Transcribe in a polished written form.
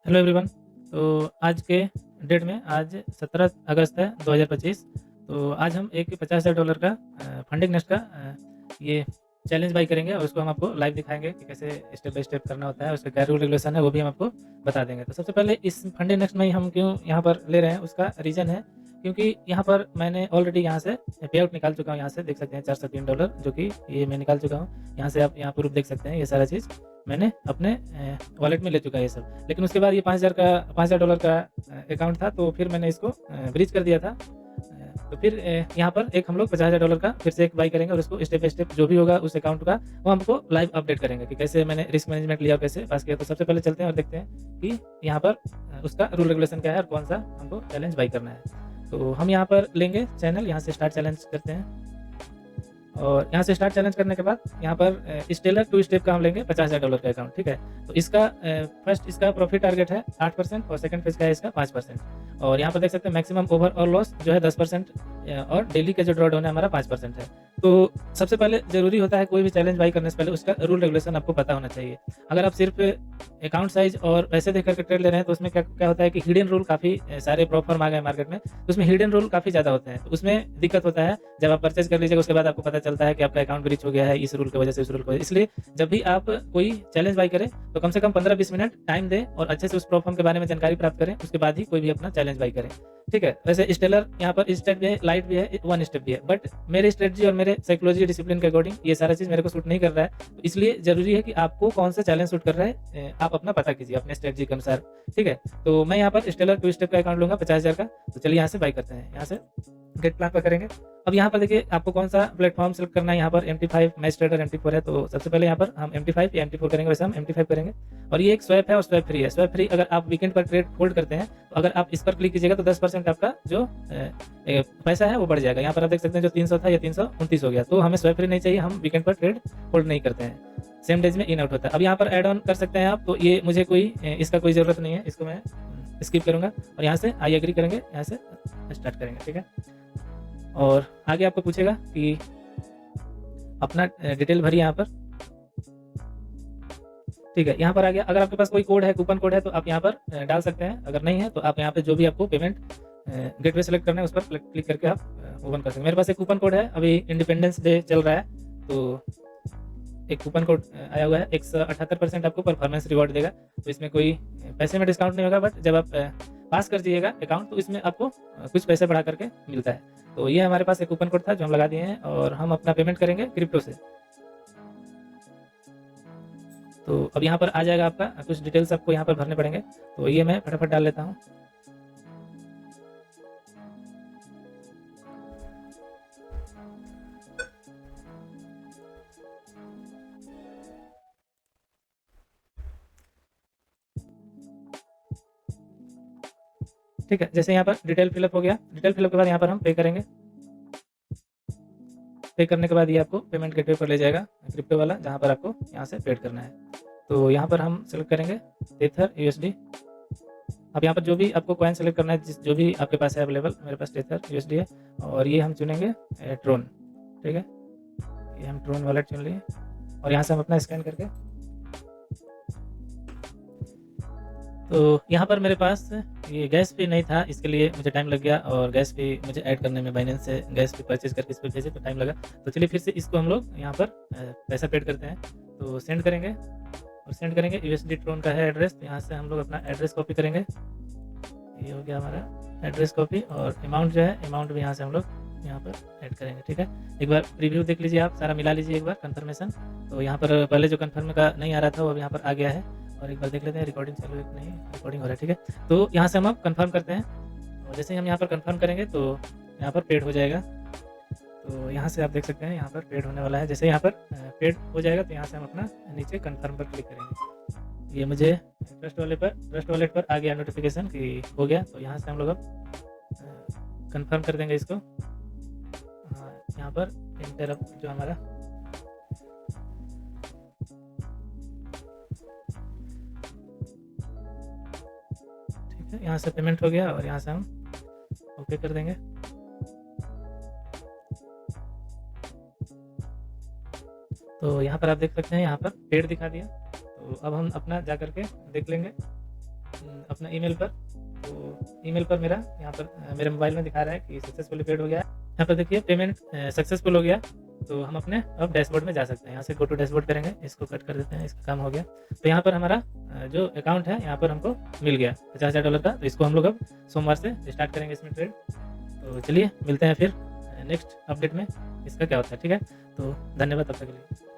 Hello everyone. तो आज के डेट में आज 17 अगस्त है 2025। तो आज हम एक $50,000 का फंडिंग नेस्ट का ये चैलेंज बाई करेंगे और उसको हम आपको लाइव दिखाएंगे कि कैसे स्टेप बाय स्टेप करना होता है, उसका क्या रूल रेगुलेशन है वो भी हम आपको बता देंगे। तो सबसे पहले इस फंडिंग नेस्ट में ही हम क्यों यहाँ पर ले रहे हैं उसका रीज़न है, क्योंकि यहाँ पर मैंने ऑलरेडी यहाँ से पे आउट निकाल चुका हूँ। यहाँ से देख सकते हैं $403 जो कि ये मैं निकाल चुका हूँ। यहाँ से आप यहाँ प्रूफ देख सकते हैं, ये सारा चीज़ मैंने अपने वॉलेट में ले चुका है ये सब। लेकिन उसके बाद ये $5,000 का अकाउंट था, तो फिर मैंने इसको ब्रीच कर दिया था। तो फिर यहाँ पर एक हम लोग $50,000 का फिर से एक बाई करेंगे और उसको स्टेप बाय स्टेप जो भी होगा उस अकाउंट का वो हमको लाइव अपडेट करेंगे कि कैसे मैंने रिस्क मैनेजमेंट लिया और कैसे पास किया। तो सबसे पहले चलते हैं और देखते हैं कि यहाँ पर उसका रूल रेगुलेशन क्या है और कौन सा हमको चैलेंज बाई करना है। तो हम यहाँ पर लेंगे चैनल, यहाँ से स्टार्ट चैलेंज करते हैं और यहाँ से स्टार्ट चैलेंज करने के बाद यहाँ पर स्टेलर 2 स्टेप का हम लेंगे $50,000 का अकाउंट, ठीक है। तो इसका फर्स्ट इसका प्रॉफिट टारगेट है 8% और सेकंड फेज का है इसका 5%। और यहाँ पर देख सकते हैं मैक्सिमम ओवर और लॉस जो है 10% और डेली का जो ड्रॉ डाउन है हमारा 5% है। तो सबसे पहले ज़रूरी होता है कोई भी चैलेंज बाई करने से पहले उसका रूल रेगुलेशन आपको पता होना चाहिए। अगर आप सिर्फ अकाउंट साइज और पैसे देख करके ट्रेड ले रहे हैं तो उसमें क्या क्या होता है कि हिडन रूल काफ़ी सारे प्रॉप फर्म आ गए मार्केट में, तो उसमें हिडन रूल काफ़ी ज़्यादा होते हैं। तो उसमें दिक्कत होता है जब आप परचेज कर लीजिएगा उसके बाद आपको पता चलता है कि आपका अकाउंट ब्रीच हो गया है इस रूल की वजह से, उस रूल की वजह से। इसलिए जब भी आप कोई चैलेंज बाई करें तो कम से कम 15-20 मिनट टाइम दें और अच्छे से उस प्रॉप फर्म के बारे में जानकारी प्राप्त करें, उसके बाद ही कोई भी अपना चैलेंज बाई करें, ठीक है। वैसे स्टेलर यहाँ पर स्टेप भी है, लाइट भी है, 1 स्टेप भी है, बट मेरे स्ट्रेटजी और मेरे साइकोलॉजी डिसिप्लिन के अकॉर्डिंग ये सारा चीज़ मेरे को सूट नहीं कर रहा है। तो इसलिए ज़रूरी है कि आपको कौन सा चैलेंज सूट कर रहा है आप अपना पता कीजिए अपने स्ट्रेटजी के अनुसार, ठीक है। तो मैं यहाँ पर स्टेलर 2 स्टेप का अकाउंट लूँगा 50,000 का। तो चलिए यहाँ से बाई करते हैं, यहाँ से गेट प्लान पर करेंगे। अब यहाँ पर देखिए आपको कौन सा प्लेटफॉर्म सेलेक्ट करना है। यहाँ पर MT5 मैच ट्रेडर MT4 है, तो सबसे पहले यहाँ पर हम MT5 या MT4 करेंगे। वैसे हम MT5 करेंगे और ये एक स्वैप है और स्वैप फ्री है। स्वैप फ्री अगर आप वीकेंड पर ट्रेड होल्ड करते हैं तो अगर आप इस पर क्लिक कीजिएगा तो 10% आपका जो पैसा है वो बढ़ जाएगा। यहाँ पर आप देख सकते हैं जो 300 था ये 329 हो गया। तो हमें स्वैप फ्री नहीं चाहिए, हम वीकेंड पर ट्रेड होल्ड नहीं करते हैं, सेम डेज में इन आउट होता है। अब यहाँ पर ऐड ऑन कर सकते हैं आप, तो ये मुझे कोई इसका कोई ज़रूरत नहीं है, इसको मैं स्किप करूँगा और यहाँ से आई एग्री करेंगे, यहाँ से स्टार्ट करेंगे, ठीक है। और आगे आपको पूछेगा कि अपना डिटेल भरिए यहाँ पर, ठीक है। यहाँ पर आ गया। अगर आपके पास कोई कोड है, कूपन कोड है तो आप यहाँ पर डाल सकते हैं, अगर नहीं है तो आप यहाँ पे जो भी आपको पेमेंट गेटवे सेलेक्ट करना है उस पर क्लिक करके आप ओपन कर सकते हैं। मेरे पास एक कूपन कोड है, अभी इंडिपेंडेंस डे चल रहा है तो एक कूपन कोड आया हुआ है, 178% आपको परफॉर्मेंस रिवॉर्ड देगा। तो इसमें कोई पैसे में डिस्काउंट नहीं होगा, बट जब आप पास कर दीजिएगा अकाउंट तो इसमें आपको कुछ पैसे बढ़ा करके मिलता है। तो ये हमारे पास एक कूपन कोड था जो हम लगा दिए हैं और हम अपना पेमेंट करेंगे क्रिप्टो से। तो अब यहाँ पर आ जाएगा आपका, कुछ डिटेल्स आपको यहाँ पर भरने पड़ेंगे, तो ये मैं फटाफट डाल लेता हूँ। ठीक है, जैसे यहाँ पर डिटेल फिलअप हो गया। डिटेल फिलअप के बाद यहाँ पर हम पे करेंगे। पे करने के बाद ये आपको पेमेंट गेटवे पर ले जाएगा, क्रिप्टो वाला, जहाँ पर आपको यहाँ से पेड करना है। तो यहाँ पर हम सेलेक्ट करेंगे टेथर USD। अब यहाँ पर जो भी आपको कॉइन सेलेक्ट करना है, जिस जो भी आपके पास है अवेलेबल, मेरे पास टेथर USD है और ये हम चुनेंगे ट्रोन, ठीक है। ये हम ट्रोन वॉलेट चुन लिए और यहाँ से हम अपना स्कैन करके, तो यहाँ पर मेरे पास ये गैस फी नहीं था, इसके लिए मुझे टाइम लग गया और गैस फी मुझे ऐड करने में बाइनेंस से गैस फी परचेज करके इस पर भेजे तो टाइम लगा। तो चलिए फिर से इसको हम लोग यहाँ पर पैसा पेड करते हैं, तो सेंड करेंगे और सेंड करेंगे। USD ट्रोन का है एड्रेस, तो यहाँ से हम लोग अपना एड्रेस कॉपी करेंगे। ये हो गया हमारा एड्रेस कॉपी और अमाउंट जो है अमाउंट भी यहाँ से हम लोग यहाँ पर ऐड करेंगे, ठीक है। एक बार प्रीव्यू देख लीजिए, आप सारा मिला लीजिए एक बार कंफर्मेशन। तो यहाँ पर पहले जो कंफर्म का नहीं आ रहा था वो अब यहाँ पर आ गया है और एक बार देख लेते हैं रिकॉर्डिंग चालू है कि नहीं। रिकॉर्डिंग हो रहा है, ठीक है। तो यहाँ से हम अब कंफर्म करते हैं और जैसे ही हम यहाँ पर कंफर्म करेंगे तो यहाँ पर पेड हो जाएगा। तो यहाँ से आप देख सकते हैं यहाँ पर पेड होने वाला है। जैसे यहाँ पर पेड हो जाएगा तो यहाँ से हम अपना नीचे कंफर्म पर क्लिक करेंगे। ये मुझे ट्रस्ट वॉलेट पर आ गया नोटिफिकेशन कि हो गया। तो यहाँ से हम लोग अब कंफर्म कर देंगे इसको। यहाँ पर इंटर जो हमारा यहाँ से पेमेंट हो गया और यहाँ से हम ओके कर देंगे। तो यहाँ पर आप देख सकते हैं यहाँ पर पेड दिखा दिया। तो अब हम अपना जा करके देख लेंगे अपना ईमेल पर। तो ईमेल पर मेरा यहाँ पर मेरे मोबाइल में दिखा रहा है कि सक्सेसफुली पेड हो गया है। यहाँ पर देखिए पेमेंट सक्सेसफुल हो गया। तो हम अपने अब डैशबोर्ड में जा सकते हैं। यहाँ से गो टू डैशबोर्ड करेंगे, इसको कट कर देते हैं, इसका काम हो गया। तो यहाँ पर हमारा जो अकाउंट है यहाँ पर हमको मिल गया $50,000 का। तो इसको हम लोग अब सोमवार से स्टार्ट करेंगे इसमें ट्रेड। तो चलिए मिलते हैं फिर नेक्स्ट अपडेट में इसका क्या होता है, ठीक है। तो धन्यवाद तब तक के लिए।